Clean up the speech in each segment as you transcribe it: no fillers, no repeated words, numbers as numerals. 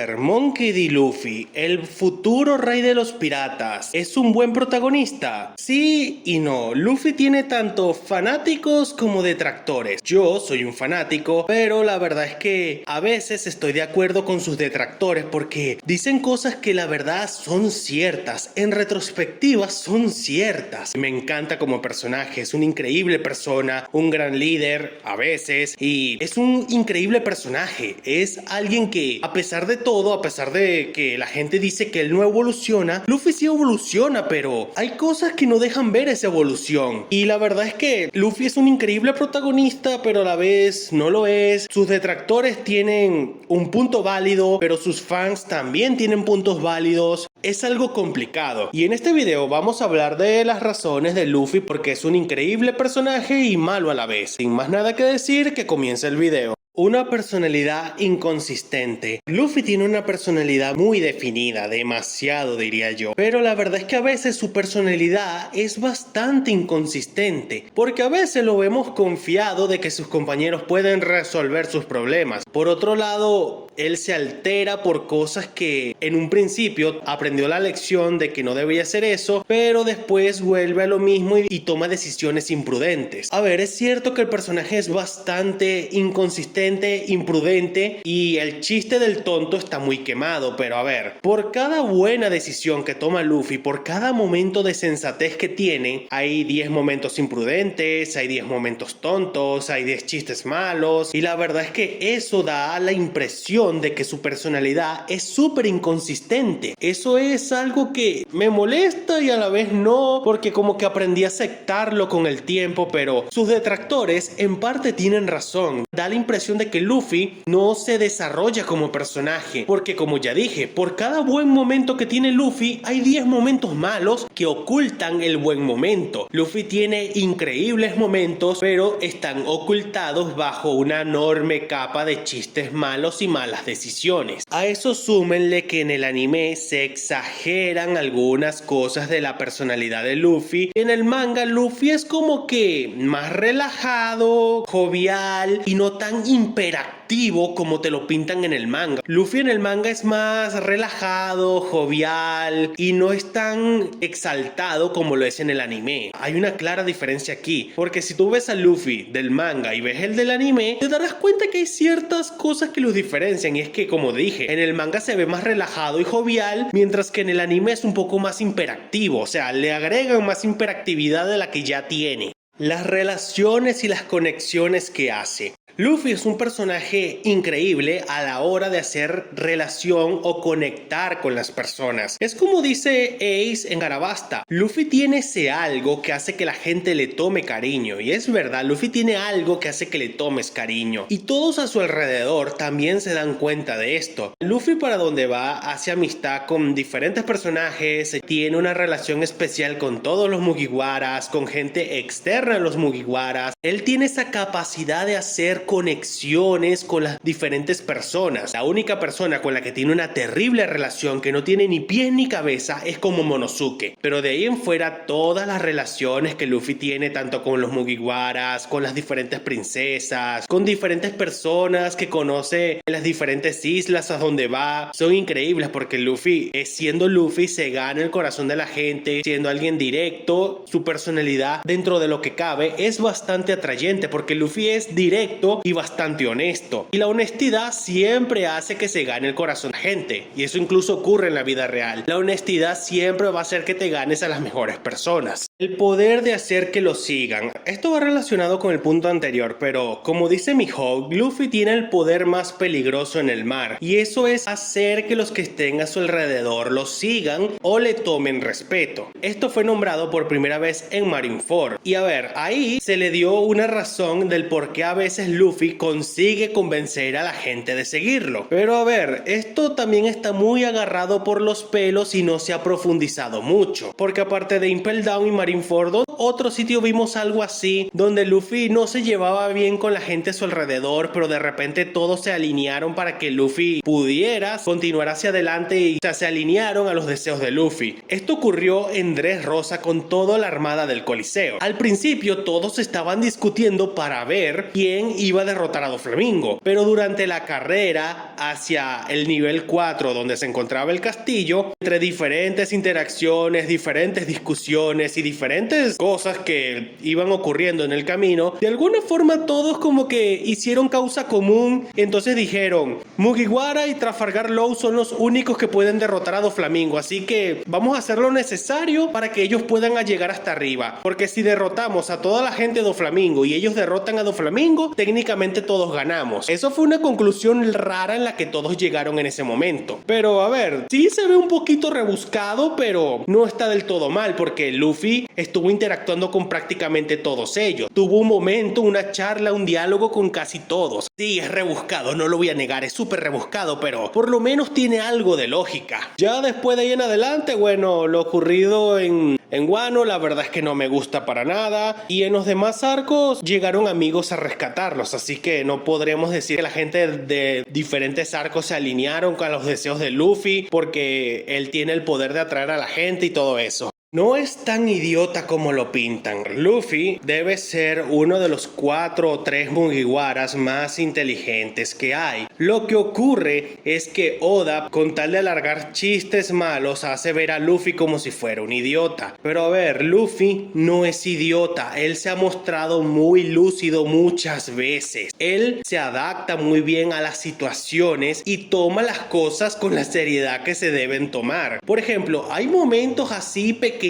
ver, Monkey D. Luffy, el futuro rey de los piratas, ¿es un buen protagonista? Sí y no. Luffy tiene tanto fanáticos como detractores. Yo soy un fanático, pero la verdad es que a veces estoy de acuerdo con sus detractores porque dicen cosas que la verdad son ciertas, en retrospectiva son ciertas. Me encanta como personaje, es una increíble persona, un gran líder a veces, y es un increíble personaje. Es alguien que, a pesar de todo, a pesar de que la gente dice que él no evoluciona, Luffy sí evoluciona, pero hay cosas que no dejan ver esa evolución. Y la verdad es que Luffy es un increíble protagonista, pero a la vez no lo es. Sus detractores tienen un punto válido, pero sus fans también tienen puntos válidos. Es algo complicado. Y en este video vamos a hablar de las razones de Luffy porque es un increíble personaje y malo a la vez. Sin más nada que decir, que comience el video. Una personalidad inconsistente. Luffy tiene una personalidad muy definida, demasiado diría yo. Pero la verdad es que a veces su personalidad es bastante inconsistente, porque a veces lo vemos confiado de que sus compañeros pueden resolver sus problemas. Por otro lado, él se altera por cosas que en un principio aprendió la lección de que no debía hacer eso, pero después vuelve a lo mismo y toma decisiones imprudentes. A ver, es cierto que el personaje es bastante inconsistente, imprudente, y el chiste del tonto está muy quemado, pero a ver, por cada buena decisión que toma Luffy, por cada momento de sensatez que tiene, hay 10 momentos imprudentes, hay 10 momentos tontos, hay 10 chistes malos, y la verdad es que eso da la impresión de que su personalidad es súper inconsistente. Eso es algo que me molesta y a la vez no, porque como que aprendí a aceptarlo con el tiempo, pero sus detractores en parte tienen razón. Da la impresión de que Luffy no se desarrolla como personaje, porque como ya dije, por cada buen momento que tiene Luffy hay 10 momentos malos que ocultan el buen momento. Luffy tiene increíbles momentos, pero están ocultados bajo una enorme capa de chistes malos y malas decisiones. A eso súmenle que en el anime se exageran algunas cosas de la personalidad de Luffy. En el manga Luffy es como que más relajado, jovial y no tan imperactivo como te lo pintan en el manga. Luffy en el manga es más relajado, jovial y no es tan exaltado como lo es en el anime. Hay una clara diferencia aquí, porque si tú ves a Luffy del manga y ves el del anime, te darás cuenta que hay ciertas cosas que los diferencian, y es que, como dije, en el manga se ve más relajado y jovial, mientras que en el anime es un poco más imperactivo, o sea, le agregan más imperactividad de la que ya tiene. Las relaciones y las conexiones que hace. Luffy es un personaje increíble a la hora de hacer relación o conectar con las personas. Es como dice Ace en Arabasta, Luffy tiene ese algo que hace que la gente le tome cariño. Y es verdad, Luffy tiene algo que hace que le tomes cariño. Y todos a su alrededor también se dan cuenta de esto. Luffy, para donde va, hace amistad con diferentes personajes, tiene una relación especial con todos los Mugiwaras, con gente externa a los Mugiwaras. Él tiene esa capacidad de hacer conexiones con las diferentes personas. La única persona con la que tiene una terrible relación, que no tiene ni pies ni cabeza, es como Momonosuke. Pero de ahí en fuera, todas las relaciones que Luffy tiene, tanto con los Mugiwaras, con las diferentes princesas, con diferentes personas que conoce en las diferentes islas a donde va, son increíbles, porque Luffy, siendo Luffy, se gana el corazón de la gente, siendo alguien directo. Su personalidad, dentro de lo que cabe, es bastante atrayente, porque Luffy es directo y bastante honesto, y la honestidad siempre hace que se gane el corazón de la gente, y eso incluso ocurre en la vida real. La honestidad siempre va a hacer que te ganes a las mejores personas. El poder de hacer que lo sigan. Esto va relacionado con el punto anterior, pero como dice Mihawk, Luffy tiene el poder más peligroso en el mar, y eso es hacer que los que estén a su alrededor lo sigan o le tomen respeto. Esto fue nombrado por primera vez en Marineford, y a ver, ahí se le dio una razón del por qué a veces Luffy consigue convencer a la gente de seguirlo. Pero a ver, esto también está muy agarrado por los pelos y no se ha profundizado mucho, porque aparte de Impel Down y Marineford. Otro sitio vimos algo así, donde Luffy no se llevaba bien con la gente a su alrededor, pero de repente todos se alinearon para que Luffy pudiera continuar hacia adelante y se alinearon a los deseos de Luffy. Esto ocurrió en Dressrosa con toda la armada del Coliseo. Al principio todos estaban discutiendo para ver quién iba a derrotar a Doflamingo, pero durante la carrera hacia el nivel 4 donde se encontraba el castillo, entre diferentes interacciones, diferentes discusiones y diferentes cosas que iban ocurriendo en el camino, de alguna forma todos como que hicieron causa común. Entonces dijeron, Mugiwara y Trafalgar Law son los únicos que pueden derrotar a Doflamingo, así que vamos a hacer lo necesario para que ellos puedan llegar hasta arriba, porque si derrotamos a toda la gente de Doflamingo y ellos derrotan a Doflamingo, técnicamente todos ganamos. Eso fue una conclusión rara en la que todos llegaron en ese momento. Pero a ver, sí se ve un poquito rebuscado, pero no está del todo mal, porque Luffy estuvo interactuando con prácticamente todos ellos. Tuvo un momento, una charla, un diálogo con casi todos. Sí, es rebuscado, no lo voy a negar, es súper rebuscado, pero por lo menos tiene algo de lógica. Ya después de ahí en adelante, bueno, lo ocurrido en Wano, la verdad es que no me gusta para nada. Y en los demás arcos llegaron amigos a rescatarlos, así que no podremos decir que la gente de diferentes arcos se alinearon con los deseos de Luffy, porque él tiene el poder de atraer a la gente y todo eso. No es tan idiota como lo pintan. Luffy debe ser uno de los 4 o 3 Mugiwaras más inteligentes que hay. Lo que ocurre es que Oda, con tal de alargar chistes malos, hace ver a Luffy como si fuera un idiota. Pero a ver, Luffy no es idiota. Él se ha mostrado muy lúcido muchas veces. Él se adapta muy bien a las situaciones y toma las cosas con la seriedad que se deben tomar. Por ejemplo, hay momentos así pequeñitos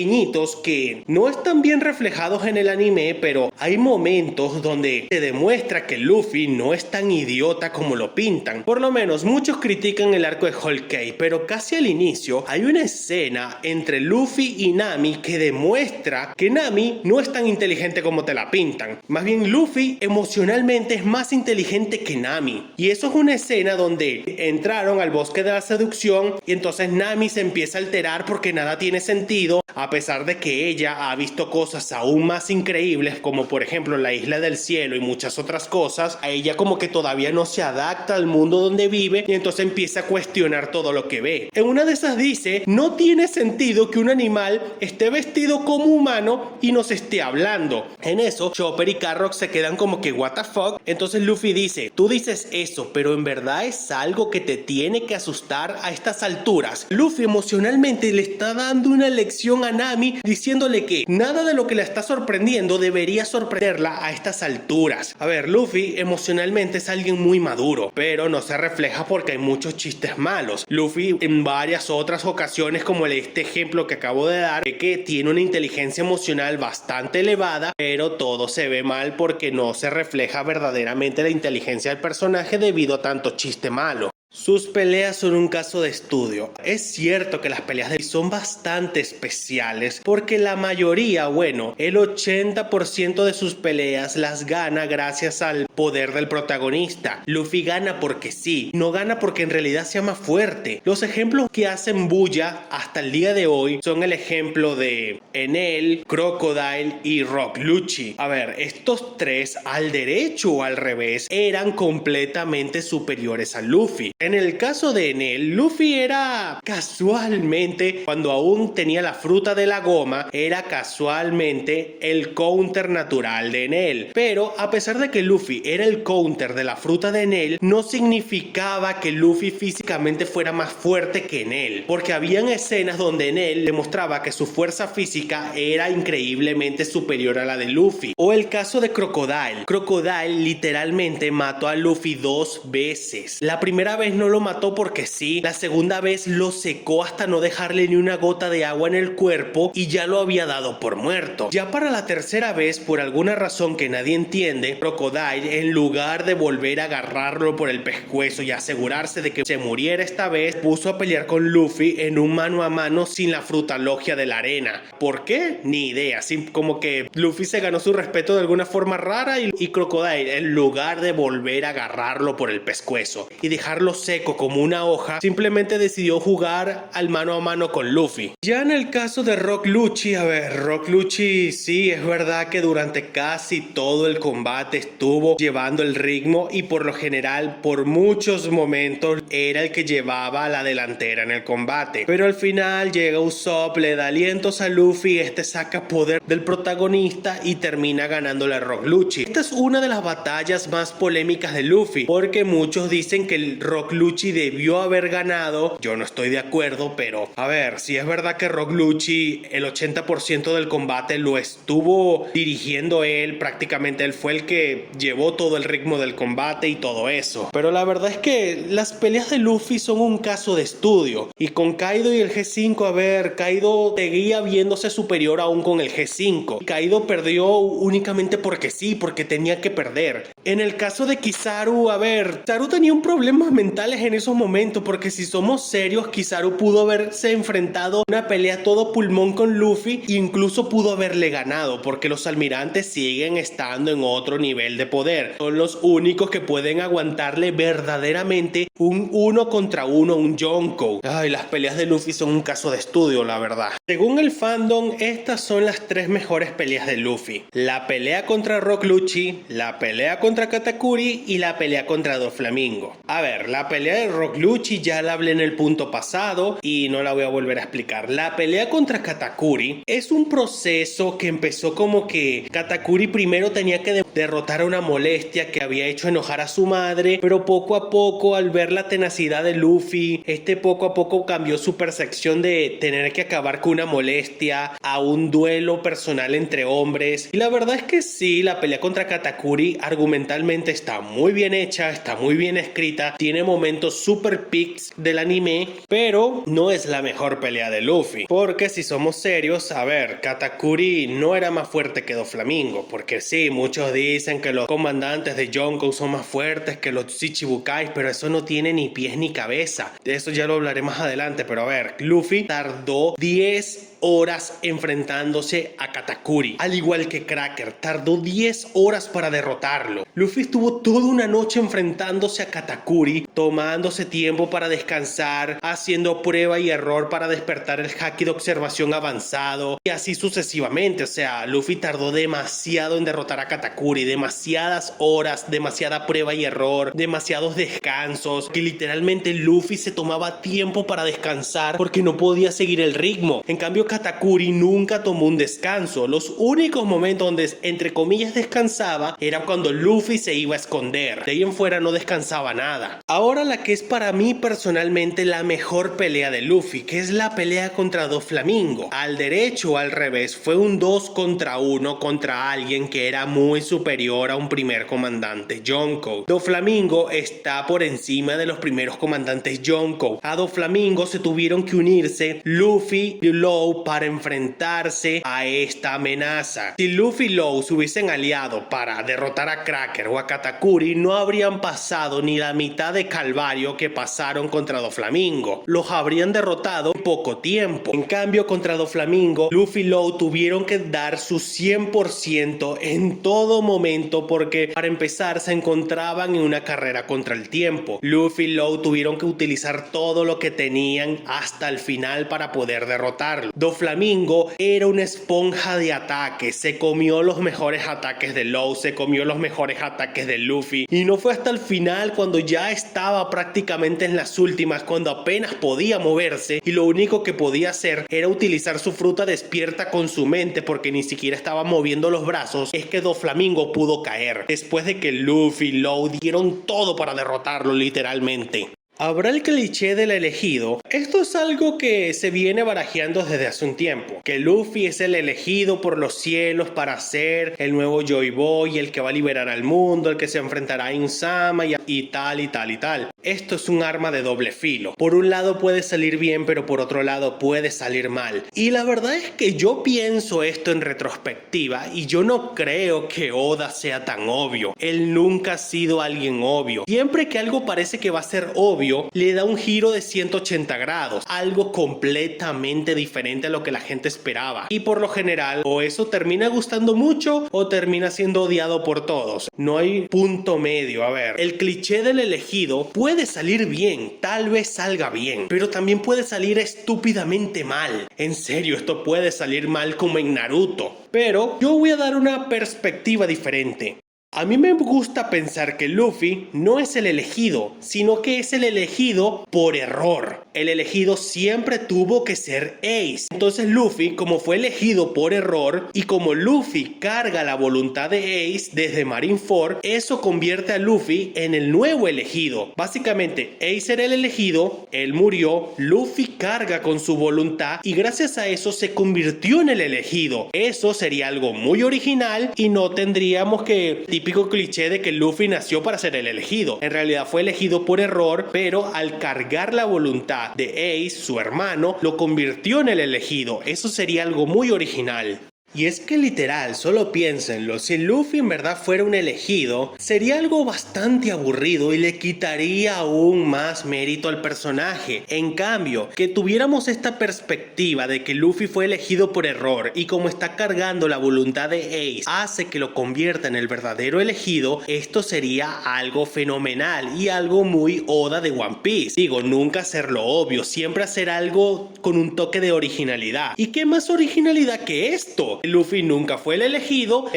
que no están bien reflejados en el anime, pero hay momentos donde se demuestra que Luffy no es tan idiota como lo pintan. Por lo menos muchos critican el arco de Whole Cake, pero casi al inicio hay una escena entre Luffy y Nami que demuestra que Nami no es tan inteligente como te la pintan. Más bien Luffy emocionalmente es más inteligente que Nami, y eso es una escena donde entraron al bosque de la seducción y entonces Nami se empieza a alterar porque nada tiene sentido, a pesar de que ella ha visto cosas aún más increíbles, como por ejemplo la Isla del Cielo y muchas otras cosas. A ella como que todavía no se adapta al mundo donde vive y entonces empieza a cuestionar todo lo que ve. En una de esas dice, no tiene sentido que un animal esté vestido como humano y nos esté hablando. En eso Chopper y Carrock se quedan como que what the fuck. Entonces Luffy dice, tú dices eso, pero en verdad es algo que te tiene que asustar a estas alturas. Luffy emocionalmente le está dando una lección a Nami, diciéndole que nada de lo que la está sorprendiendo debería sorprenderla a estas alturas. A ver, Luffy emocionalmente es alguien muy maduro, pero no se refleja porque hay muchos chistes malos. Luffy en varias otras ocasiones, como este ejemplo que acabo de dar, que tiene una inteligencia emocional bastante elevada, pero todo se ve mal porque no se refleja verdaderamente la inteligencia del personaje debido a tanto chiste malo. Sus peleas son un caso de estudio. Es cierto que las peleas de Luffy son bastante especiales porque la mayoría, bueno, el 80% de sus peleas las gana gracias al poder del protagonista. Luffy gana porque sí, no gana porque en realidad sea más fuerte. Los ejemplos que hacen bulla hasta el día de hoy son el ejemplo de Enel, Crocodile y Rock Lucci. A ver, estos tres, al derecho o al revés, eran completamente superiores a Luffy. En el caso de Enel, Luffy era casualmente, cuando aún tenía la fruta de la goma, era casualmente el counter natural de Enel. Pero a pesar de que Luffy era el counter de la fruta de Enel, no significaba que Luffy físicamente fuera más fuerte que Enel, porque habían escenas donde Enel demostraba que su fuerza física era increíblemente superior a la de Luffy. O el caso de Crocodile. Crocodile literalmente mató a Luffy 2 veces. La primera vez no lo mató porque sí, la segunda vez lo secó hasta no dejarle ni una gota de agua en el cuerpo y ya lo había dado por muerto. Ya para la tercera vez, por alguna razón que nadie entiende, Crocodile en lugar de volver a agarrarlo por el pescuezo y asegurarse de que se muriera esta vez, puso a pelear con Luffy en un mano a mano sin la frutalogia de la arena. ¿Por qué? Ni idea. Así como que Luffy se ganó su respeto de alguna forma rara y Crocodile, en lugar de volver a agarrarlo por el pescuezo y dejarlo seco como una hoja, simplemente decidió jugar al mano a mano con Luffy. Ya en el caso de Rock Lucci, a ver, Rock Lucci sí, es verdad que durante casi todo el combate estuvo llevando el ritmo y por lo general, por muchos momentos, era el que llevaba la delantera en el combate. Pero al final llega Usopp, le da alientos a Luffy, este saca poder del protagonista y termina ganándole a Rock Lucci. Esta es una de las batallas más polémicas de Luffy, porque muchos dicen que el Rock Lucci debió haber ganado. Yo no estoy de acuerdo, pero a ver, si es verdad que Rock Lucci el 80% del combate lo estuvo dirigiendo él, prácticamente él fue el que llevó todo el ritmo del combate y todo eso. Pero la verdad es que las peleas de Luffy son un caso de estudio, y con Kaido y el G5, a ver, Kaido seguía viéndose superior aún con el G5. Kaido perdió únicamente porque sí, porque tenía que perder. En el caso de Kizaru, a ver, Kizaru tenía un problemas mentales en esos momentos, porque si somos serios, Kizaru pudo haberse enfrentado a una pelea todo pulmón con Luffy e incluso pudo haberle ganado, porque los almirantes siguen estando en otro nivel de poder. Son los únicos que pueden aguantarle verdaderamente un 1 contra 1, un Yonko. Ay, las peleas de Luffy son un caso de estudio, la verdad. Según el fandom, estas son las 3 mejores peleas de Luffy: la pelea contra Rock Lucci, la pelea contra Katakuri y la pelea contra Doflamingo. A ver, la pelea de Rock Lucci ya la hablé en el punto pasado y no la voy a volver a explicar. La pelea contra Katakuri es un proceso que empezó como que Katakuri primero tenía que derrotar a una molestia que había hecho enojar a su madre, pero poco a poco, al ver la tenacidad de Luffy, poco a poco cambió su percepción de tener que acabar con una molestia a un duelo personal entre hombres. Y la verdad es que sí, la pelea contra Katakuri argumentalmente está muy bien hecha, está muy bien escrita, tiene momentos super peaks del anime, pero no es la mejor pelea de Luffy, porque si somos serios, a ver, Katakuri no era más fuerte que Doflamingo, porque sí, muchos dicen que los comandantes de Yonko son más fuertes que los Shichibukais, pero eso no tiene ni pies ni cabeza. De eso ya lo hablaré más adelante, pero a ver, Luffy tardó 10 horas enfrentándose a Katakuri, al igual que Cracker, tardó 10 horas para derrotarlo. Luffy estuvo toda una noche enfrentándose a Katakuri, tomándose tiempo para descansar, haciendo prueba y error para despertar el haki de observación avanzado y así sucesivamente. O sea, Luffy tardó demasiado en derrotar a Katakuri, demasiadas horas, demasiada prueba y error, demasiados descansos, que literalmente Luffy se tomaba tiempo para descansar porque no podía seguir el ritmo. En cambio, Katakuri nunca tomó un descanso. Los únicos momentos donde entre comillas descansaba era cuando Luffy se iba a esconder. De ahí en fuera no descansaba nada. Ahora la que es para mí personalmente la mejor pelea de Luffy, que es la pelea contra Doflamingo. Al derecho o al revés, fue un 2 contra 1 contra alguien que era muy superior a un primer comandante, Yonko. Doflamingo está por encima de los primeros comandantes Yonko. A Doflamingo se tuvieron que unirse Luffy y Law para enfrentarse a esta amenaza. Si Luffy y Law se hubiesen aliado para derrotar a Cracker o a Katakuri, no habrían pasado ni la mitad de calvario que pasaron contra Doflamingo. Los habrían derrotado en poco tiempo. En cambio, contra Doflamingo, Luffy y Law tuvieron que dar su 100% en todo momento, porque para empezar se encontraban en una carrera contra el tiempo. Luffy y Law tuvieron que utilizar todo lo que tenían hasta el final para poder derrotarlo. Doflamingo era una esponja de ataque, se comió los mejores ataques de Law, se comió los mejores ataques de Luffy, y no fue hasta el final, cuando ya estaba prácticamente en las últimas, cuando apenas podía moverse y lo único que podía hacer era utilizar su fruta despierta con su mente, porque ni siquiera estaba moviendo los brazos, es que Doflamingo pudo caer después de que Luffy y Law dieron todo para derrotarlo literalmente. ¿Habrá el cliché del elegido? Esto es algo que se viene barajeando desde hace un tiempo, que Luffy es el elegido por los cielos para ser el nuevo Joy Boy, el que va a liberar al mundo, el que se enfrentará a Insama y tal y tal y tal. Esto es un arma de doble filo. Por un lado puede salir bien, pero por otro lado puede salir mal. Y la verdad es que yo pienso esto en retrospectiva y yo no creo que Oda sea tan obvio. Él nunca ha sido alguien obvio. Siempre que algo parece que va a ser obvio, le da un giro de 180 grados. Algo completamente diferente a lo que la gente esperaba. Y por lo general, o eso termina gustando mucho o termina siendo odiado por todos. No hay punto medio. A ver, el cliché del elegido puede salir bien, tal vez salga bien, pero también puede salir estúpidamente mal. En serio, esto puede salir mal como en Naruto. Pero yo voy a dar una perspectiva diferente. A mí me gusta pensar que Luffy no es el elegido, sino que es el elegido por error. El elegido siempre tuvo que ser Ace. Entonces Luffy, como fue elegido por error, y como Luffy carga la voluntad de Ace desde Marineford, eso convierte a Luffy en el nuevo elegido. Básicamente, Ace era el elegido, él murió, Luffy carga con su voluntad y gracias a eso se convirtió en el elegido. Eso sería algo muy original y no tendríamos que... típico cliché de que Luffy nació para ser el elegido. En realidad fue elegido por error, pero al cargar la voluntad de Ace, su hermano, lo convirtió en el elegido. Eso sería algo muy original. Y es que literal, solo piénsenlo, si Luffy en verdad fuera un elegido, sería algo bastante aburrido y le quitaría aún más mérito al personaje. En cambio, que tuviéramos esta perspectiva de que Luffy fue elegido por error y como está cargando la voluntad de Ace, hace que lo convierta en el verdadero elegido, esto sería algo fenomenal y algo muy Oda de One Piece. Digo, nunca hacerlo obvio, siempre hacer algo con un toque de originalidad. ¿Y qué más originalidad que esto? Luffy nunca fue el elegido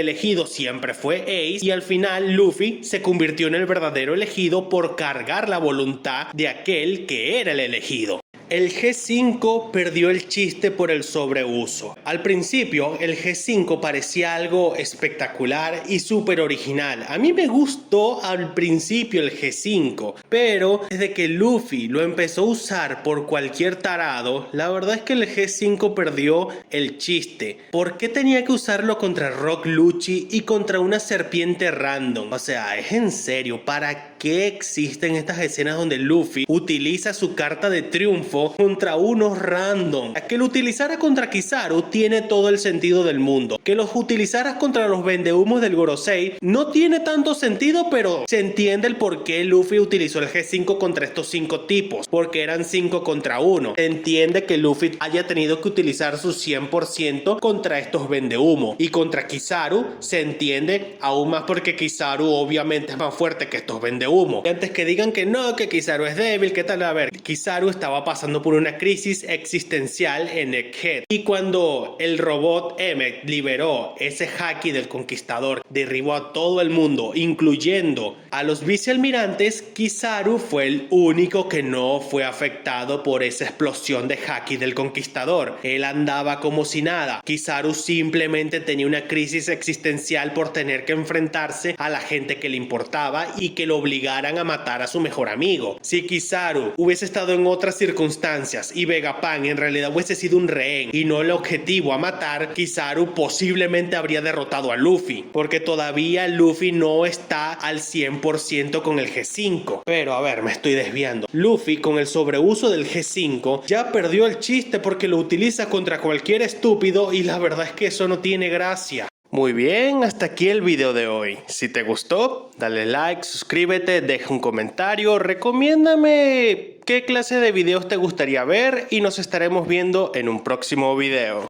siempre fue Ace y al final Luffy se convirtió en el verdadero elegido por cargar la voluntad de aquel que era el elegido. El G5 perdió el chiste por el sobreuso. Al principio, el G5 parecía algo espectacular y súper original. A mí me gustó al principio el G5, pero desde que Luffy lo empezó a usar por cualquier tarado, la verdad es que el G5 perdió el chiste. ¿Por qué tenía que usarlo contra Rock Lucci y contra una serpiente random? O sea, es en serio, ¿para qué existen estas escenas donde Luffy utiliza su carta de triunfo contra unos random? Que lo utilizara contra Kizaru tiene todo el sentido del mundo. Que los utilizaras contra los vendehumos del Gorosei no tiene tanto sentido, pero se entiende el por qué Luffy utilizó el G5 contra estos 5 tipos, porque eran 5 contra 1. Se entiende que Luffy haya tenido que utilizar su 100% contra estos vendehumos, y contra Kizaru se entiende aún más porque Kizaru obviamente es más fuerte que estos vendehumos. Y antes que digan que no, que Kizaru es débil, ¿qué tal? A ver, Kizaru estaba pasando por una crisis existencial en Egghead, y cuando el robot Emmet liberó ese haki del conquistador, derribó a todo el mundo, incluyendo a los vicealmirantes, Kizaru fue el único que no fue afectado por esa explosión de haki del conquistador. Él andaba como si nada. Kizaru simplemente tenía una crisis existencial por tener que enfrentarse a la gente que le importaba y que lo obligaran a matar a su mejor amigo. Si Kizaru hubiese estado en otras circunstancias y Vegapunk en realidad hubiese sido un rehén y no el objetivo a matar, Kizaru posiblemente habría derrotado a Luffy, porque todavía Luffy no está al 100% con el G5. Pero a ver, me estoy desviando. Luffy, con el sobreuso del G5, ya perdió el chiste porque lo utiliza contra cualquier estúpido y la verdad es que eso no tiene gracia. Muy bien, hasta aquí el video de hoy. Si te gustó, dale like, suscríbete, deja un comentario, recomiéndame qué clase de videos te gustaría ver y nos estaremos viendo en un próximo video.